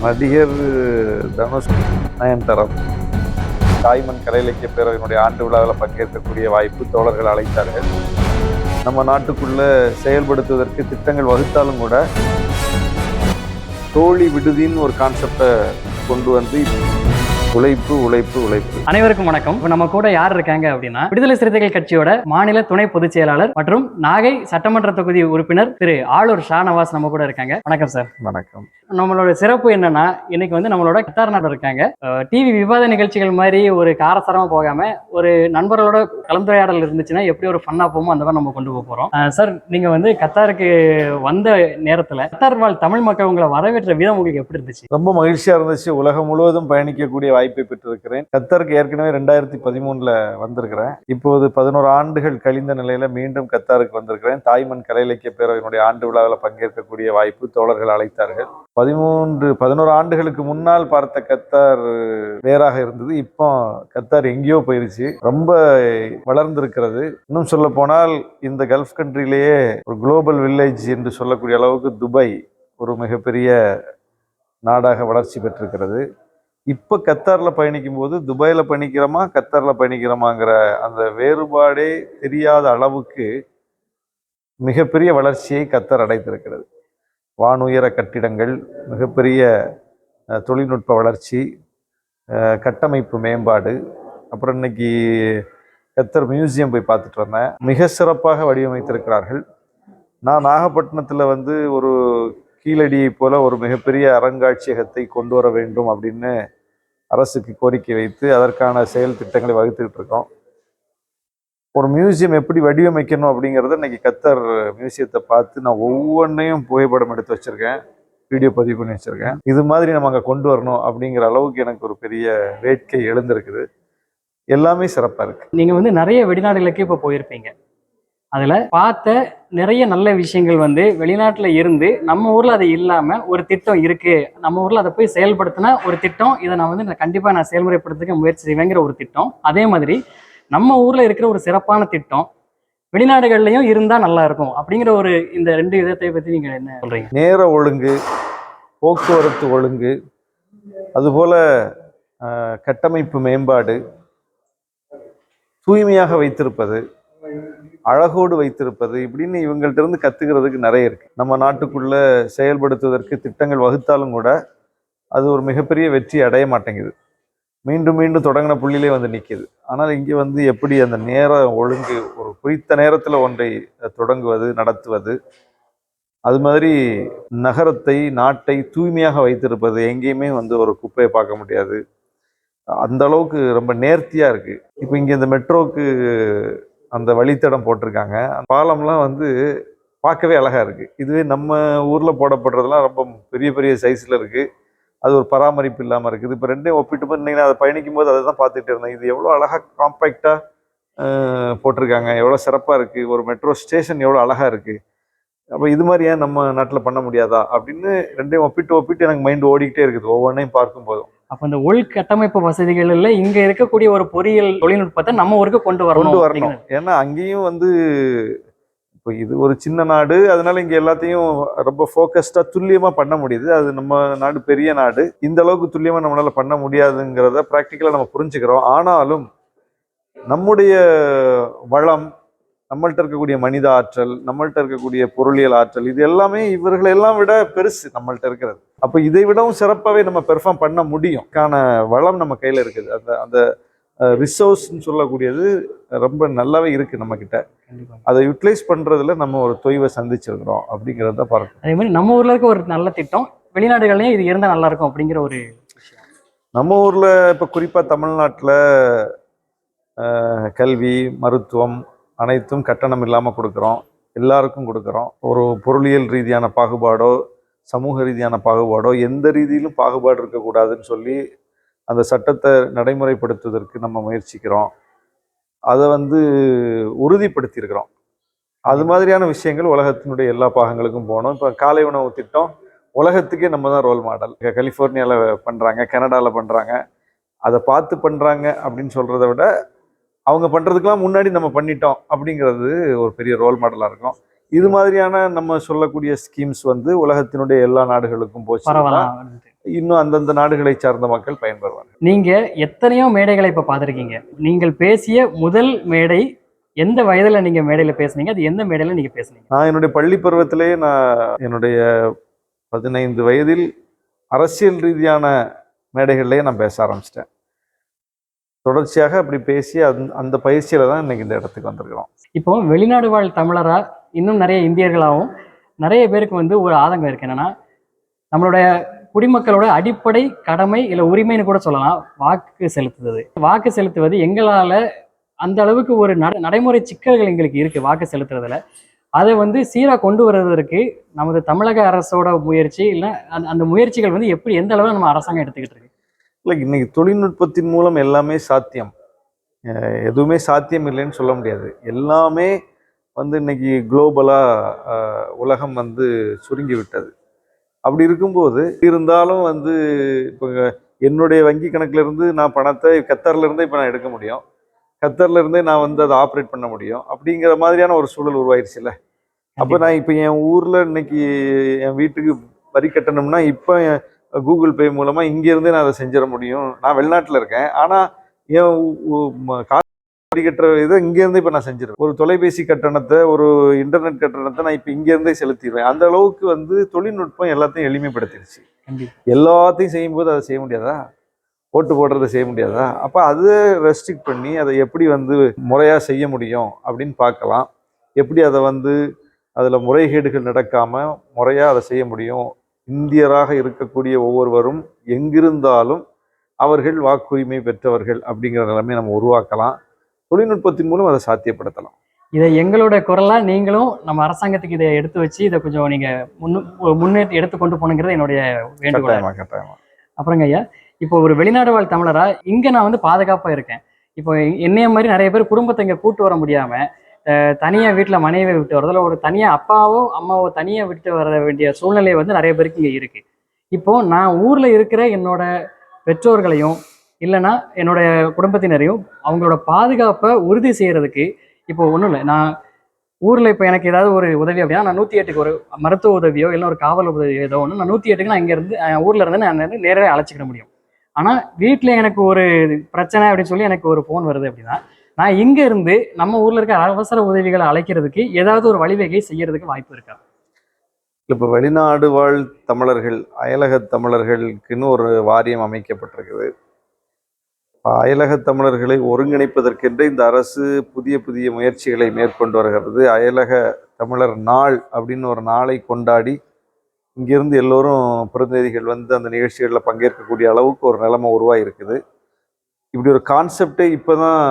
நடிகர் தனுஷ், நயன்தாரா தாய்மண் கலை இலக்கிய பேரவையினுடைய ஆண்டு விழாவில் பங்கேற்கக்கூடிய வாய்ப்பு தோழர்கள் அழைத்தார்கள். நம்ம நாட்டுக்குள்ள செயல்படுத்துவதற்கு திட்டங்கள் வகுத்தாலும் கூட தோழி விடுதின்னு ஒரு கான்செப்டை கொண்டு வந்து உழைப்பு உழைப்பு உழைப்பு. அனைவருக்கும் வணக்கம். இப்போ நம்ம கூட யார் இருக்காங்க அப்படின்னா, விடுதலை சிறுத்தைகள் கட்சியோட மாநில துணை பொதுச் செயலாளர் மற்றும் நாகை சட்டமன்ற தொகுதி உறுப்பினர் திரு ஆளூர் ஷானவாஸ் நம்ம கூட இருக்காங்க. வணக்கம் சார். வணக்கம். நம்மளோட சிறப்பு என்னன்னா, இன்னைக்கு வந்து நம்மளோட கத்தார் நாட்டில் இருக்காங்க. டிவி விவாத நிகழ்ச்சிகள் மாதிரி ஒரு காரசாரமா போகாம ஒரு நண்பர்களோட கலந்துரையாடல் இருந்துச்சுன்னா எப்படி ஒரு ஃபன்னா போமோ அந்த மாதிரி நம்ம கொண்டு போறோம். சார், நீங்க வந்து கத்தாருக்கு வந்த நேரத்துல கத்தார் வாழ் தமிழ் மக்கள் உங்களை வரவேற்ற விதம் உங்களுக்கு எப்படி இருந்துச்சு? ரொம்ப மகிழ்ச்சியா இருந்துச்சு. உலகம் முழுவதும் பயணிக்கக்கூடிய வாய்ப்பை பெற்றிருக்கிறேன். கத்தாருக்கு ஏற்கனவே 2013 வந்திருக்கிறேன். இப்போது 11 ஆண்டுகள் கழிந்த நிலையில மீண்டும் கத்தாருக்கு வந்திருக்கிறேன். தாய்மண் கலை இலக்கிய பேரவையினுடைய ஆண்டு விழாவில் பங்கேற்கக்கூடிய வாய்ப்பு தோழர்கள் அழைத்தார்கள். 11 ஆண்டுகளுக்கு முன்னால் பார்த்த கத்தார் வேறாக இருந்தது. இப்போ கத்தார் எங்கேயோ போயிருச்சு, ரொம்ப வளர்ந்திருக்கிறது. இன்னும் சொல்ல போனால் இந்த கல்ஃப் கண்ட்ரிலேயே ஒரு குளோபல் வில்லேஜ் என்று சொல்லக்கூடிய அளவுக்கு துபாய் ஒரு மிகப்பெரிய நாடாக வளர்ச்சி பெற்றிருக்கிறது. இப்போ கத்தாரில் பயணிக்கும் போது துபாயில் பயணிக்கிறோமா கத்தாரில் பயணிக்கிறோமாங்கிற அந்த வேறுபாடே தெரியாத அளவுக்கு மிகப்பெரிய வளர்ச்சியை கத்தார் அடைத்திருக்கிறது. வானுயர கட்டிடங்கள், மிகப்பெரிய தொழில்நுட்ப வளர்ச்சி, கட்டமைப்பு மேம்பாடு. அப்புறம் இன்னைக்கு கத்தர் மியூசியம் போய் பார்த்துட்டு வந்தேன். மிக சிறப்பாக வடிவமைத்திருக்கிறார்கள். நான் நாகப்பட்டினத்தில் வந்து ஒரு கீழடியை போல ஒரு மிகப்பெரிய அருங்காட்சியகத்தை கொண்டு வர வேண்டும் அப்படின்னு அரசுக்கு கோரிக்கை வைத்து அதற்கான செயல் திட்டங்களை வகுத்துக்கிட்டு இருக்கோம். ஒரு மியூசியம் எப்படி வடிவமைக்கணும் அப்படிங்கிறத இன்னைக்கு கத்தர் மியூசியத்தை பார்த்து நான் ஒவ்வொன்றையும் புகைப்படம் எடுத்து வச்சிருக்கேன், வீடியோ பதிவு பண்ணி வச்சிருக்கேன். இது மாதிரி நம்ம அங்கே கொண்டு வரணும் அப்படிங்கிற அளவுக்கு எனக்கு ஒரு பெரிய வேட்கை எழுந்திருக்குது. எல்லாமே சிறப்பாக இருக்கு. நீங்கள் வந்து நிறைய வெளிநாடுகளுக்கு இப்போ போயிருப்பீங்க. அதில் பார்த்த நிறைய நல்ல விஷயங்கள் வந்து வெளிநாட்டில் இருந்து நம்ம ஊரில் அது இல்லாமல் ஒரு திட்டம் இருக்குது, நம்ம ஊரில் அதை போய் செயல்படுத்தினா ஒரு திட்டம், இதை நான் வந்து கண்டிப்பாக செயல்முறைப்படுத்துக்க முயற்சி செய்வேங்கிற ஒரு திட்டம். அதே மாதிரி நம்ம ஊரில் இருக்கிற ஒரு சிறப்பான திட்டம் வெளிநாடுகள்லையும் இருந்தால் நல்லா இருக்கும் அப்படிங்கிற ஒரு இந்த ரெண்டு விதத்தை பற்றி நீங்கள் என்ன சொல்கிறீங்க? நேர ஒழுங்கு, போக்குவரத்து ஒழுங்கு, அதுபோல் கட்டமைப்பு மேம்பாடு, தூய்மையாக வைத்திருப்பது, அழகோடு வைத்திருப்பது, இப்படின்னு இவங்கள்ட்ட இருந்து கத்துக்கிறதுக்கு நிறைய இருக்கு. நம்ம நாட்டுக்குள்ள செயல்படுத்துவதற்கு திட்டங்கள் வகுத்தாலும் கூட அது ஒரு மிகப்பெரிய வெற்றி அடைய மாட்டேங்குது. மீண்டும் மீண்டும் தொடங்கின புள்ளியிலே வந்து நிற்கிது. ஆனால் இங்கே வந்து எப்படி அந்த நேர ஒழுங்கு, ஒரு குறித்த நேரத்தில் ஒன்றை தொடங்குவது, நடத்துவது, அது மாதிரி நகரத்தை, நாட்டை தூய்மையாக வைத்திருப்பது, எங்கேயுமே வந்து ஒரு குப்பையை பார்க்க முடியாது. அந்த அளவுக்கு ரொம்ப நேர்த்தியாக இருக்கு. இப்போ இங்கே இந்த மெட்ரோக்கு அந்த வழித்தடம் போட்டிருக்காங்க. பாலம்லாம் வந்து பார்க்கவே அழகா இருக்கு. இதுவே நம்ம ஊர்ல போடப்படுறதுலாம் ரொம்ப பெரிய பெரிய சைஸ்ல இருக்கு. அது ஒரு பராமரிப்பு இல்லாமல் இருக்குது. இப்போ ரெண்டையும் ஒப்பிட்டு பார்த்தீங்கன்னா அதை பயணிக்கும் போது அதை தான் பார்த்துட்டு இருந்தேன். இது எவ்வளோ அழகா காம்பேக்டா போட்டிருக்காங்க, எவ்வளோ சிறப்பாக இருக்கு. ஒரு மெட்ரோ ஸ்டேஷன் எவ்வளோ அழகா இருக்கு. அப்போ இது மாதிரி ஏன் நம்ம நாட்டில் பண்ண முடியாதா அப்படின்னு ரெண்டையும் ஒப்பிட்டு எனக்கு மைண்ட் ஓடிக்கிட்டே இருக்குது ஒவ்வொன்றையும் பார்க்கும்போதும். அப்போ இந்த உள்கட்டமைப்பு வசதிகளில் இங்கே இருக்கக்கூடிய ஒரு பொறியியல் தொழில்நுட்பத்தை நம்ம ஊருக்கு கொண்டு வரணும். ஏன்னா அங்கேயும் வந்து இப்போ இது ஒரு சின்ன நாடு, அதனால இங்கே எல்லாத்தையும் ரொம்ப ஃபோக்கஸ்டாக துல்லியமாக பண்ண முடியுது. அது நம்ம நாடு பெரிய நாடு, இந்த அளவுக்கு துல்லியமாக நம்மளால பண்ண முடியாதுங்கிறத ப்ராக்டிக்கலாக நம்ம புரிஞ்சுக்கிறோம். ஆனாலும் நம்முடைய வளம், நம்மள்ட்ட இருக்கக்கூடிய மனித ஆற்றல், நம்மள்ட்ட இருக்கக்கூடிய பொருளியல் ஆற்றல், இது எல்லாமே இவர்களெல்லாம் விட பெருசு நம்மள்ட்ட இருக்கிறது. அப்போ இதை விடவும் சிறப்பாகவே நம்ம பெர்ஃபார்ம் பண்ண முடியும். வளம் நம்ம கையில் இருக்குது. அந்த அந்த ரிசோர்ஸ்ன்னு சொல்லக்கூடியது ரொம்ப நல்லாவே இருக்குது நம்ம கிட்ட. அதை யூட்டிலைஸ் பண்ணுறதுல நம்ம ஒரு தொய்வை சந்திச்சிருக்கிறோம் அப்படிங்கிறத பார்க்கணும். அதே மாதிரி நம்ம ஊரில் இருக்க ஒரு நல்ல திட்டம் வெளிநாடுகள்லையும் இது இருந்தால் நல்லா இருக்கும் அப்படிங்கிற ஒரு நம்ம ஊரில் இப்போ குறிப்பாக தமிழ்நாட்டில் கல்வி, மருத்துவம் அனைத்தும் கட்டணம் இல்லாமல் கொடுக்குறோம், எல்லாருக்கும் கொடுக்குறோம். ஒரு பொருளியல் ரீதியான பாகுபாடோ சமூக ரீதியான பாகுபாடோ எந்த ரீதியிலும் பாகுபாடு இருக்கக்கூடாதுன்னு சொல்லி அந்த சட்டத்தை நடைமுறைப்படுத்துவதற்கு நம்ம முயற்சிக்கிறோம். அதை வந்து உறுதிப்படுத்தியிருக்கிறோம். அது மாதிரியான விஷயங்கள் உலகத்தினுடைய எல்லா பாகங்களுக்கும் போகணும். இப்போ காலை உணவு திட்டம் உலகத்துக்கே நம்ம தான் ரோல் மாடல். கலிஃபோர்னியாவில் பண்ணுறாங்க, கனடாவில் பண்ணுறாங்க. அதை பார்த்து பண்ணுறாங்க அப்படின்னு சொல்கிறத விட அவங்க பண்ணுறதுக்கெல்லாம் முன்னாடி நம்ம பண்ணிட்டோம் அப்படிங்கிறது ஒரு பெரிய ரோல் மாடலாக இருக்கும். இது மாதிரியான நம்ம சொல்லக்கூடிய ஸ்கீம்ஸ் வந்து உலகத்தினுடைய எல்லா நாடுகளுக்கும் போச்சு, இன்னும் அந்தந்த நாடுகளை சார்ந்த மக்கள் பயன்பெறுவார்கள். நீங்க எத்தனையோ மேடைகளை இப்ப பார்த்திருக்கீங்க. நீங்கள் பேசிய முதல் மேடை எந்த வயதுல நீங்க மேடையில பேசுனீங்க? அது எந்த மேடையில நீங்க பேசுனீங்க? நான் என்னுடைய பள்ளி பருவத்திலேயே என்னுடைய 15 வயதில் அரசியல் ரீதியான மேடைகள்லேயே நான் பேச ஆரம்பிச்சிட்டேன். தொடர்ச்சியாக அப்படி பேசி அந்த பயிற்சியில தான் இன்னைக்கு இந்த இடத்துக்கு வந்திருக்கிறோம். இப்போ வெளிநாடு வாழ் தமிழரா இன்னும் நிறைய இந்தியர்களாகவும் நிறைய பேருக்கு வந்து ஒரு ஆதங்கம் இருக்கு. என்னன்னா, நம்மளுடைய குடிமக்களோட அடிப்படை கடமை இல்ல உரிமைன்னு கூட சொல்லலாம், வாக்கு செலுத்துவது. வாக்கு செலுத்துவது எங்களால அந்த அளவுக்கு ஒரு நடைமுறை சிக்கல்கள் எங்களுக்கு இருக்கு வாக்கு செலுத்துறதுல. அதை வந்து சீரா கொண்டு வருவதற்கு நமது தமிழக அரசோட முயற்சி இல்ல அந்த முயற்சிகள் வந்து எப்படி எந்த அளவுல நம்ம அரசாங்கம் எடுத்துக்கிட்டு இருக்கு? இல்லை, இன்னைக்கு தொழில்நுட்பத்தின் மூலம் எல்லாமே சாத்தியம். எதுவுமே சாத்தியம் இல்லைன்னு சொல்ல முடியாது. எல்லாமே வந்து இன்னைக்கு குளோபலா உலகம் வந்து சுருங்கி விட்டது. அப்படி இருக்கும்போது இருந்தாலும் வந்து இப்போ என்னுடைய வங்கி கணக்குல இருந்து நான் பணத்தை கத்தார்ல இருந்தே இப்போ நான் எடுக்க முடியும். கத்தார்ல இருந்தே நான் வந்து அதை ஆப்ரேட் பண்ண முடியும். அப்படிங்கிற மாதிரியான ஒரு சூழல் உருவாயிருச்சுல்ல. அப்போ நான் இப்போ என் ஊர்ல இன்னைக்கு என் வீட்டுக்கு வரி கட்டணும்னா இப்போ கூகுள் பே மூலமா இங்கிருந்தே நான் அதை செஞ்சிட முடியும். நான் வெளிநாட்டில் இருக்கேன், ஆனால் என் வரி கட்டுற இதை இங்கேருந்தே இப்போ நான் செஞ்சிருவேன். ஒரு தொலைபேசி கட்டணத்தை, ஒரு இன்டர்நெட் கட்டணத்தை நான் இப்போ இங்கேருந்தே செலுத்திடுவேன். அந்த அளவுக்கு வந்து தொழில்நுட்பம் எல்லாத்தையும் எளிமைப்படுத்திடுச்சு. எல்லாத்தையும் செய்யும்போது அதை செய்ய முடியாதா? ஓட்டு போடுறதை செய்ய முடியாதா? அப்போ அதை ரெஸ்ட்ரிக்ட் பண்ணி அதை எப்படி வந்து முறையாக செய்ய முடியும் அப்படின்னு பார்க்கலாம். எப்படி அதை வந்து அதில் முறைகேடுகள் நடக்காமல் முறையாக அதை செய்ய முடியும். இந்தியராக இருக்கக்கூடிய ஒவ்வொருவரும் எங்கிருந்தாலும் அவர்கள் வாக்குரிமை பெற்றவர்கள் அப்படிங்கிற நிலைமை நம்ம உருவாக்கலாம். தொழில்நுட்பத்தின் மூலம் அதை சாத்தியப்படுத்தலாம். இதை எங்களோட குரலா நீங்களும் நம்ம அரசாங்கத்துக்கு இதை எடுத்து வச்சு இதை கொஞ்சம் நீங்க முன்னேற்றி எடுத்து கொண்டு போனுங்கிறது என்னுடைய வேண்டுகோள். கட்டாயமா. அப்புறங்க ஐயா, இப்போ ஒரு வெளிநாடு வாழ் தமிழரா இங்க நான் வந்து பாதுகாப்பா இருக்கேன். இப்போ என்னைய மாதிரி நிறைய பேர் குடும்பத்தை இங்க கூட்டு வர முடியாம தனியா வீட்டுல மனைவியை விட்டு வரதுல ஒரு தனியா அப்பாவோ அம்மாவோ தனியா விட்டு வர வேண்டிய சூழ்நிலை வந்து நிறைய பேருக்கு இங்க இருக்கு. இப்போ நான் ஊர்ல இருக்கிற என்னோட பெற்றோர்களையும் இல்லைன்னா என்னோட குடும்பத்தினரையும் அவங்களோட பாதுகாப்பை உறுதி செய்யறதுக்கு இப்போ ஒன்றும் இல்லை, நான் ஊரில் இப்போ எனக்கு ஏதாவது ஒரு உதவி அப்படின்னா நான் 108க்கு ஒரு மருத்துவ உதவியோ இல்லை ஒரு காவல் உதவியோ ஏதோ ஒன்று நான் 108க்கு நான் இங்கேருந்து ஊரில் இருந்து நான் நேரடியாக அழைச்சிக்கிட முடியும். ஆனால் வீட்டில் எனக்கு ஒரு பிரச்சனை அப்படின்னு சொல்லி எனக்கு ஒரு ஃபோன் வருது அப்படின்னா நான் இங்கே இருந்து நம்ம ஊரில் இருக்க அவசர உதவிகளை அழைக்கிறதுக்கு ஏதாவது ஒரு வழிவகை செய்யறதுக்கு வாய்ப்பு இருக்கா? இப்போ வெளிநாடு வாழ் தமிழர்கள், அயலக தமிழர்களுக்குன்னு ஒரு வாரியம் அமைக்கப்பட்டிருக்குது. அயலக தமிழர்களை ஒருங்கிணைப்பதற்கென்று இந்த அரசு புதிய புதிய முயற்சிகளை மேற்கொண்டு வருகிறது. அயலக தமிழர் நாள் அப்படின்னு ஒரு நாளை கொண்டாடி இங்கிருந்து எல்லோரும் பிரதிநிதிகள் வந்து அந்த நிகழ்ச்சிகளில் பங்கேற்கக்கூடிய அளவுக்கு ஒரு நிலைமை உருவாகி இருக்குது. இப்படி ஒரு கான்செப்டே இப்போ தான்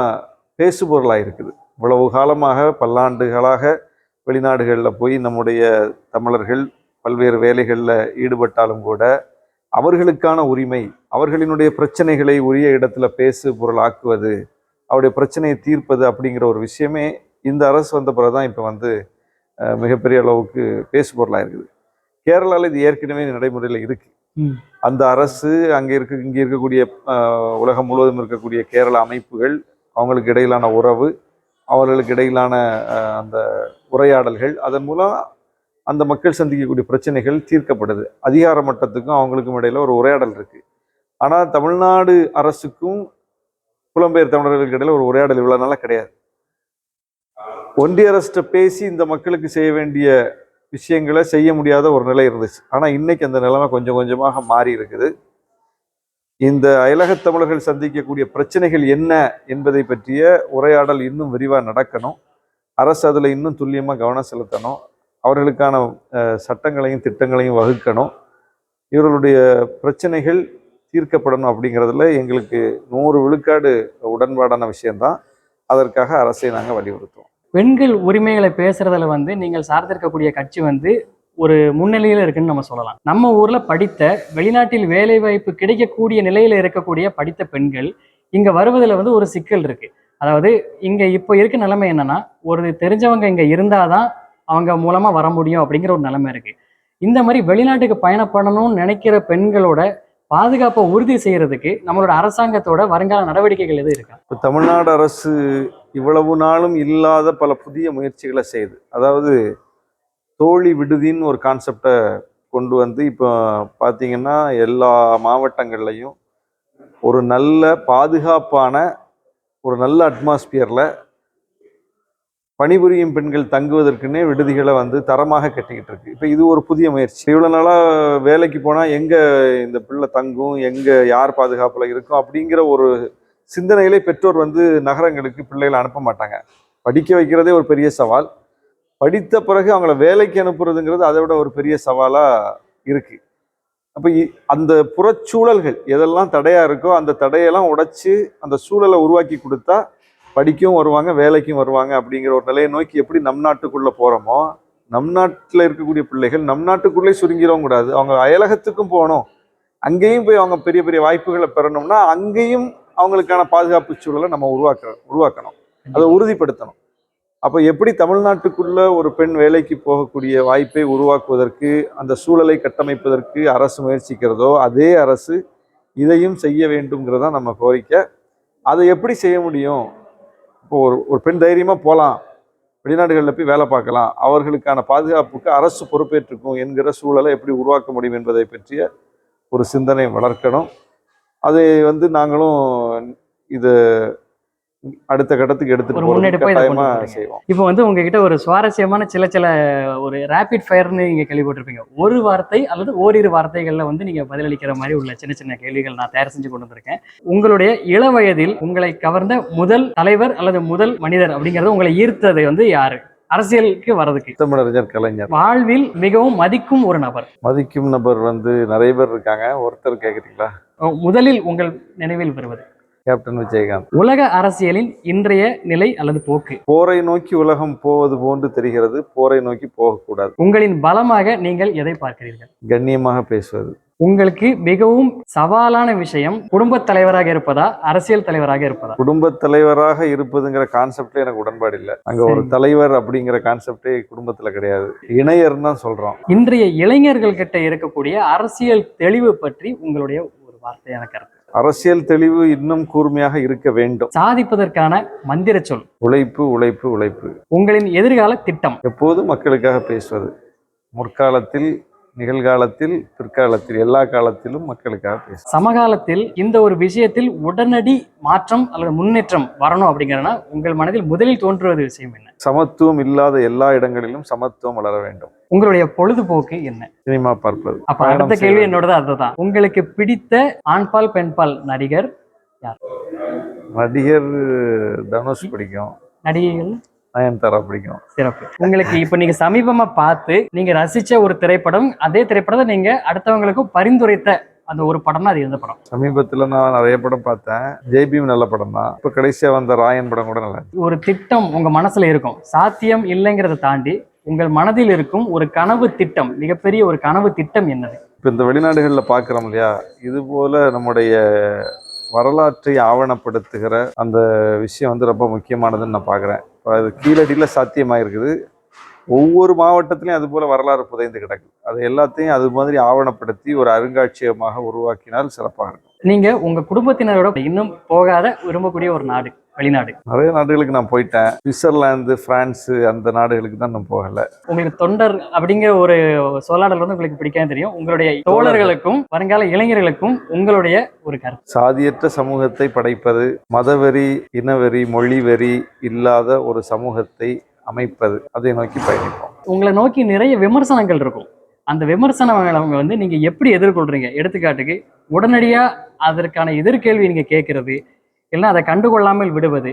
பேசுபொருளாக இருக்குது. இவ்வளவு காலமாக பல்லாண்டுகளாக வெளிநாடுகளில் போய் நம்முடைய தமிழர்கள் பல்வேறு வேலைகளில் ஈடுபட்டாலும் கூட அவர்களுக்கான உரிமை, அவர்களினுடைய பிரச்சனைகளை உரிய இடத்துல பேசு பொருள் ஆக்குவது, அவருடைய பிரச்சனையை தீர்ப்பது அப்படிங்கிற ஒரு விஷயமே இந்த அரசு வந்த பிறகுதான் இப்போ வந்து மிகப்பெரிய அளவுக்கு பேசு பொருளாக இருக்குது. கேரளாவில் இது ஏற்கனவே நடைமுறையில் இருக்கு. அந்த அரசு இங்கே இருக்கக்கூடிய உலகம் முழுவதும் இருக்கக்கூடிய கேரள அமைப்புகள், அவங்களுக்கு இடையிலான உறவு, அவர்களுக்கு இடையிலான அந்த உரையாடல்கள், அதன் மூலம் அந்த மக்கள் சந்திக்கக்கூடிய பிரச்சனைகள் தீர்க்கப்படுது. அதிகார மட்டத்துக்கும் அவங்களுக்கும் இடையில ஒரு உரையாடல் இருக்கு. ஆனால் தமிழ்நாடு அரசுக்கும் புலம்பெயர் தமிழர்களுக்கு இடையில ஒரு உரையாடல் இவ்வளவு நாளா கிடையாது. ஒன்றிய அரசு பேசி இந்த மக்களுக்கு செய்ய வேண்டிய விஷயங்களை செய்ய முடியாத ஒரு நிலை இருந்துச்சு. ஆனால் இன்னைக்கு அந்த நிலைமை கொஞ்சம் கொஞ்சமாக மாறி இருக்குது. இந்த அயலக தமிழர்கள் சந்திக்கக்கூடிய பிரச்சனைகள் என்ன என்பதை பற்றிய உரையாடல் இன்னும் விரிவாக நடக்கணும். அரசு அதில் இன்னும் துல்லியமாக கவனம் செலுத்தணும். அவர்களுக்கான சட்டங்களையும் திட்டங்களையும் வகுக்கணும். இவர்களுடைய பிரச்சனைகள் தீர்க்கப்படணும். அப்படிங்கிறதுல எங்களுக்கு 100 விழுக்காடு உடன்பாடான விஷயம்தான். அதற்காக அரசை நாங்கள் வலியுறுத்துவோம். பெண்கள் உரிமைகளை பேசுறதுல வந்து நீங்கள் சார்ந்திருக்கக்கூடிய கட்சி வந்து ஒரு முன்னிலையில் இருக்குன்னு நம்ம சொல்லலாம். நம்ம ஊர்ல படித்த, வெளிநாட்டில் வேலை வாய்ப்பு கிடைக்கக்கூடிய நிலையில இருக்கக்கூடிய படித்த பெண்கள் இங்க வருவதில் வந்து ஒரு சிக்கல் இருக்கு. அதாவது இங்க இப்போ இருக்க நிலைமை என்னன்னா, ஒரு தெரிஞ்சவங்க இங்க இருந்தாதான் அவங்க மூலமா வர முடியும் அப்படிங்கிற ஒரு நிலைமை இருக்கு. இந்த மாதிரி வெளிநாட்டுக்கு பயணப்படணும்னு நினைக்கிற பெண்களோட பாதுகாப்பை உறுதி செய்யறதுக்கு நம்மளோட அரசாங்கத்தோட வருங்கால நடவடிக்கைகள் எது இருக்கா? இப்போ தமிழ்நாடு அரசு இவ்வளவு நாளும் இல்லாத பல புதிய முயற்சிகளை செய்யுது. அதாவது தோழி விடுதின்னு ஒரு கான்செப்டை கொண்டு வந்து இப்போ பார்த்தீங்கன்னா எல்லா மாவட்டங்கள்லையும் ஒரு நல்ல பாதுகாப்பான ஒரு நல்ல அட்மாஸ்பியரில் பணிபுரியும் பெண்கள் தங்குவதற்குன்னே விடுதிகளை வந்து தரமாக கட்டிக்கிட்டு இருக்கு. இப்போ இது ஒரு புதிய முயற்சி. இவ்வளோ நாளாக வேலைக்கு போனால் எங்கே இந்த பிள்ளை தங்கும், எங்கே யார் பாதுகாப்பில் இருக்கும் அப்படிங்கிற ஒரு சிந்தனையிலே பெற்றோர் வந்து நகரங்களுக்கு பிள்ளைகளை அனுப்ப மாட்டாங்க. படிக்க வைக்கிறதே ஒரு பெரிய சவால். படித்த பிறகு அவங்கள வேலைக்கு அனுப்புறதுங்கிறது அதை விட ஒரு பெரிய சவாலாக இருக்குது. அப்போ அந்த புறச்சூழல்கள் எதெல்லாம் தடையாக இருக்கோ அந்த தடையெல்லாம் உடைச்சி அந்த சூழலை உருவாக்கி கொடுத்தா படிக்கவும் வருவாங்க, வேலைக்கும் வருவாங்க அப்படிங்கிற ஒரு நிலையை நோக்கி எப்படி நம் நாட்டுக்குள்ளே போகிறோமோ, நம் நாட்டில் இருக்கக்கூடிய பிள்ளைகள் நம் நாட்டுக்குள்ளே சுருங்கிடவும் கூடாது. அவங்க அயலகத்துக்கும் போகணும். அங்கேயும் போய் அவங்க பெரிய பெரிய வாய்ப்புகளை பெறணும்னா அங்கேயும் அவங்களுக்கான பாதுகாப்பு சூழலை நம்ம உருவாக்கணும், அதை உறுதிப்படுத்தணும். அப்போ எப்படி தமிழ்நாட்டுக்குள்ள ஒரு பெண் வேலைக்கு போகக்கூடிய வாய்ப்பை உருவாக்குவதற்கு அந்த சூழலை கட்டமைப்பதற்கு அரசு முயற்சிக்கிறதோ அதே அரசு இதையும் செய்ய வேண்டும்ங்கிறதா நம்ம கோரிக்கை. அதை எப்படி செய்ய முடியும்? இப்போ ஒரு பெண் தைரியமாக போகலாம், வெளிநாடுகளில் போய் வேலை பார்க்கலாம், அவர்களுக்கான பாதுகாப்புக்கு அரசு பொறுப்பேற்றுக்கும் என்கிற சூழலை எப்படி உருவாக்க முடியும் என்பதை பற்றிய ஒரு சிந்தனை வளர்க்கணும். அதை வந்து நாங்களும் இதை அடுத்த கட்டத்துக்கு எடுத்துட்டு செய்வோம். இப்போ வந்து உங்ககிட்ட ஒரு சுவாரஸ்யமான சில ஒரு ரேபிட் ஃபயர்னு நீங்க கேள்விப்பட்டிருப்பீங்க. ஒரு வார்த்தை அல்லது ஓரிரு வார்த்தைகள்ல வந்து நீங்க பதிலளிக்கிற மாதிரி உள்ள சின்ன சின்ன கேள்விகள் நான் தயார் செஞ்சு கொண்டு வந்திருக்கேன். உங்களுடைய இளவயதில் உங்களை கவர்ந்த முதல் தலைவர் அல்லது முதல் மனிதர் அப்படிங்கறது உங்களை ஈர்த்தது வந்து யாரு? அரசியலுக்கு வர்றதுக்கு தமிழறிஞர் கலைஞர். வாழ்வில் மிகவும் மதிக்கும் ஒரு நபர். மதிக்கும் நபர் வந்து நிறைய பேர் இருக்காங்க, ஒருத்தர் கேக்குறீங்களா? முதலில் உங்கள் நினைவில் வருவது கேப்டன் விஜயகாந்த். உலக அரசியலின் இன்றைய நிலை அல்லது போக்கு? போரை நோக்கி உலகம் போவது போன்று தெரிகிறது, போரை நோக்கி போகக்கூடாது. உங்களின் பலமாக நீங்கள் எதை பார்க்கிறீர்கள்? கண்ணியமாக பேசுவது. உங்களுக்கு மிகவும் சவாலான விஷயம் குடும்பத் தலைவராக இருப்பதா, அரசியல் தலைவராக இருப்பதா? குடும்பத் தலைவராக இருப்பதுங்கிற கான்செப்டே எனக்கு உடன்பாடு இல்லை. அங்க ஒரு தலைவர் அப்படிங்கிற கான்செப்டே குடும்பத்துல கிடையாது, இணையர்னு தான் சொல்றோம். இன்றைய இளைஞர்கள் கிட்ட இருக்கக்கூடிய அரசியல் தெளிவு பற்றி உங்களுடைய ஒரு வார்த்தையான கருத்து? அரசியல் தெளிவு இன்னும் கூர்மையாக இருக்க வேண்டும். சாதிப்பதற்கான மந்திர சொல்? உழைப்பு, உழைப்பு, உழைப்பு. உங்களின் எதிர்கால திட்டம்? எப்போதும் மக்களுக்காக பேசுவது. முற்காலத்தில், நிகழ்காலத்தில், பிற்காலத்தில், எல்லா காலத்திலும் மக்களுக்காக பேசுவது. சமகாலத்தில் இந்த ஒரு விஷயத்தில் உடனடி மாற்றம் அல்லது முன்னேற்றம் வரணும் அப்படிங்கிறனா உங்கள் மனதில் முதலில் தோன்றுவது விஷயம் என்ன? சமத்துவம் இல்லாத எல்லா இடங்களிலும் சமத்துவம் வளர வேண்டும். உங்களுடைய பொழுதுபோக்கு என்ன? சினிமா பார்ப்பது. அப்ப அடுத்த கேள்வி என்னோட அதுதான். உங்களுக்கு பிடித்த ஆண்பால் பெண்பால் நடிகர் யார்? நடிகர் தனுஷ் பிடிக்கும். நடிகைகள்? நயன்தாரா பிடிக்கும். சிறப்பு. உங்களுக்கு இப்ப நீங்க சமீபமா பார்த்து நீங்க ரசிச்ச ஒரு திரைப்படம், அதே திரைப்படத்தை நீங்க அடுத்தவங்களுக்கும் பரிந்துரைத்த அந்த ஒரு படம்னா அது எந்த படம்? சமீபத்துல நான் நிறைய படம் பார்த்தேன். ஜெய்பீம் நல்ல படம் தான். இப்ப கடைசியா வந்த ராயன் படம் கூட நல்லா. ஒரு திட்டம் உங்க மனசுல இருக்கும், சாத்தியம் இல்லைங்கிறத தாண்டி உங்கள் மனதில் இருக்கும் ஒரு கனவு திட்டம், மிகப்பெரிய ஒரு கனவு திட்டம் என்னது? இப்போ இந்த வெளிநாடுகளில் பார்க்குறோம் இல்லையா, இது போல நம்முடைய வரலாற்றை ஆவணப்படுத்துகிற அந்த விஷயம் வந்து ரொம்ப முக்கியமானதுன்னு நான் பார்க்குறேன். இப்போ அது கீழடியில் சாத்தியமாக இருக்குது. ஒவ்வொரு மாவட்டத்திலையும் அது போல வரலாறு புதைந்து கிடக்கு. அது எல்லாத்தையும் அது மாதிரி ஆவணப்படுத்தி ஒரு அருங்காட்சியகமாக உருவாக்கினால் சிறப்பாக இருக்கும். நீங்க உங்க குடும்பத்தினரோட இன்னும் போகாத விரும்பக்கூடிய ஒரு நாடு, வெளிநாடு? நிறைய நாடுகளுக்கு நான் போயிட்டேன். சுவிட்சர்லாந்து, பிரான்ஸ், அந்த நாடுகளுக்கு தான் நான் போகல. உங்களுக்கு தொண்டர் அப்படிங்கிற ஒரு சொல்லாடல் வந்து உங்களுக்கு பிடிக்காம தெரியும். உங்களுடைய தோழர்களுக்கும் வருங்கால இளைஞர்களுக்கும் உங்களுடைய ஒரு கருத்து? சாதியற்ற சமூகத்தை படைப்பது, மதவெறி, இனவெறி, மொழிவெறி இல்லாத ஒரு சமூகத்தை அமைப்பது, அதை நோக்கி பயணிப்போம். உங்களை நோக்கி நிறைய விமர்சனங்கள் இருக்கும். அந்த விமர்சனங்களை வந்து நீங்க எப்படி எதிர்கொள்றீங்க? எடுத்துக்காட்டுக்கு உடனடியா அதற்கான எதிர்கேள்வி நீங்க கேட்கறது, இல்லைன்னா அதை கண்டுகொள்ளாமல் விடுவது,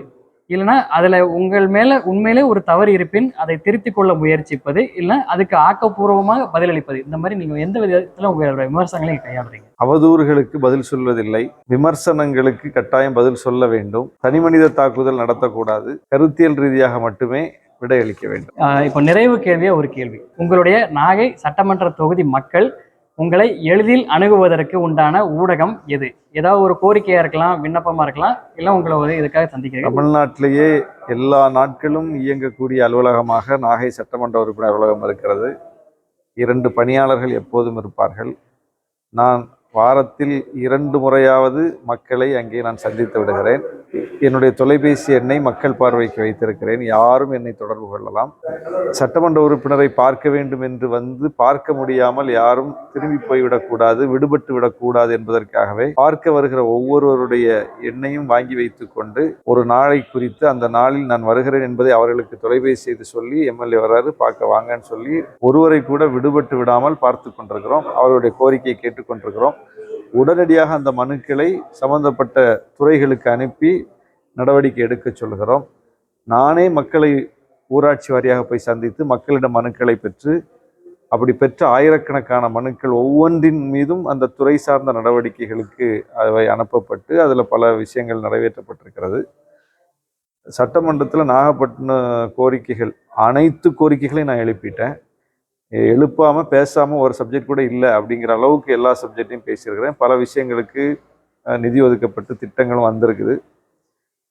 இல்லைன்னா அதுல உங்கள் மேல உண்மையிலே ஒரு தவறு இருப்பின் அதை திருத்திக் கொள்ள முயற்சிப்பது, இல்லைன்னா அதுக்கு ஆக்கப்பூர்வமாக பதிலளிப்பது, இந்த மாதிரி நீங்க எந்த விதத்துல உங்களோட விமர்சனங்களை கையாளுறீங்க? அவதூறுகளுக்கு பதில் சொல்வதில்லை, விமர்சனங்களுக்கு கட்டாயம் பதில் சொல்ல வேண்டும். தனி மனித தாக்குதல் நடத்தக்கூடாது, கருத்தியல் ரீதியாக மட்டுமே விடையளிக்க வேண்டும். இப்போ நிறைவு கேள்வியா ஒரு கேள்வி. உங்களுடைய நாகை சட்டமன்ற தொகுதி மக்கள் உங்களை எளிதில் அணுகுவதற்கு உண்டான ஊடகம் எது? ஏதாவது ஒரு கோரிக்கையா இருக்கலாம், விண்ணப்பமா இருக்கலாம், இல்லை உங்களை ஒரு இதுக்காக சந்திக்கிறேன். தமிழ்நாட்டிலேயே எல்லா நாட்களும் இயங்கக்கூடிய அலுவலகமாக நாகை சட்டமன்ற உறுப்பினர் அலுவலகம் இருக்கிறது. 2 பணியாளர்கள் எப்போதும் இருப்பார்கள். நான் வாரத்தில் 2 முறையாவது மக்களை அங்கே நான் சந்தித்து விடுகிறேன். என்னுடைய தொலைபேசி எண்ணை மக்கள் பார்வைக்கு வைத்திருக்கிறேன். யாரும் என்னை தொடர்பு கொள்ளலாம். சட்டமன்ற உறுப்பினரை பார்க்க வேண்டும் என்று வந்து பார்க்க முடியாமல் யாரும் திரும்பி போய்விடக்கூடாது, விடுபட்டு விடக்கூடாது என்பதற்காகவே பார்க்க வருகிற ஒவ்வொருவருடைய எண்ணையும் வாங்கி வைத்துக் கொண்டு ஒரு நாளை குறித்து அந்த நாளில் நான் வருகிறேன் என்பதை அவர்களுக்கு தொலைபேசி செய்து சொல்லி எம்எல்ஏ வர்றாரு பார்க்க வாங்கன்னு சொல்லி ஒருவரை கூட விடுபட்டு விடாமல் பார்த்து கொண்டிருக்கிறோம். அவருடைய கோரிக்கையை கேட்டுக்கொண்டிருக்கிறோம். உடனடியாக அந்த மனுக்களை சம்பந்தப்பட்ட துறைகளுக்கு அனுப்பி நடவடிக்கை எடுக்க சொல்கிறோம். நானே மக்களை ஊராட்சி வாரியாக போய் சந்தித்து மக்களிடம் மனுக்களை பெற்று அப்படி பெற்ற ஆயிரக்கணக்கான மனுக்கள் ஒவ்வொன்றின் மீதும் அந்த துறை சார்ந்த நடவடிக்கைகளுக்கு அவை அனுப்பப்பட்டு அதில் பல விஷயங்கள் நிறைவேற்றப்பட்டிருக்கிறது. சட்டமன்றத்தில் நாகப்பட்டினம் கோரிக்கைகள் அனைத்து கோரிக்கைகளையும் நான் எழுப்பிட்டேன். எழுப்பாமல் பேசாமல் ஒரு சப்ஜெக்ட் கூட இல்லை அப்படிங்கிற அளவுக்கு எல்லா சப்ஜெக்டையும் பேசியிருக்கிறேன். பல விஷயங்களுக்கு நிதி ஒதுக்கப்பட்டு திட்டங்களும் வந்திருக்குது.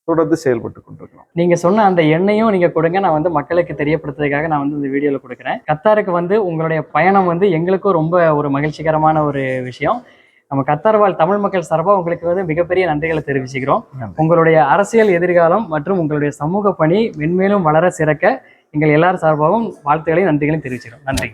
தொடர்ந்து செயல்பட்டு கொண்டிருக்கிறோம். நீங்க சொன்ன அந்த எண்ணையும் நீங்க கொடுங்க, நான் வந்து மக்களுக்கு தெரியப்படுத்துறதுக்காக நான் வந்து இந்த வீடியோல கொடுக்குறேன். கத்தாருக்கு வந்து உங்களுடைய பயணம் வந்து எங்களுக்கும் ரொம்ப ஒரு மகிழ்ச்சிகரமான ஒரு விஷயம். நம்ம கத்தார் வாழ் தமிழ் மக்கள் சார்பாக உங்களுக்கு வந்து மிகப்பெரிய நன்றிகளை தெரிவிச்சுக்கிறோம். உங்களுடைய அரசியல் எதிர்காலம் மற்றும் உங்களுடைய சமூக பணி மென்மேலும் வளர சிறக்க எங்கள் எல்லார் சார்பாகவும் வாழ்த்துக்களையும் நன்றிகளையும் தெரிவிச்சுக்கிறோம். நன்றி.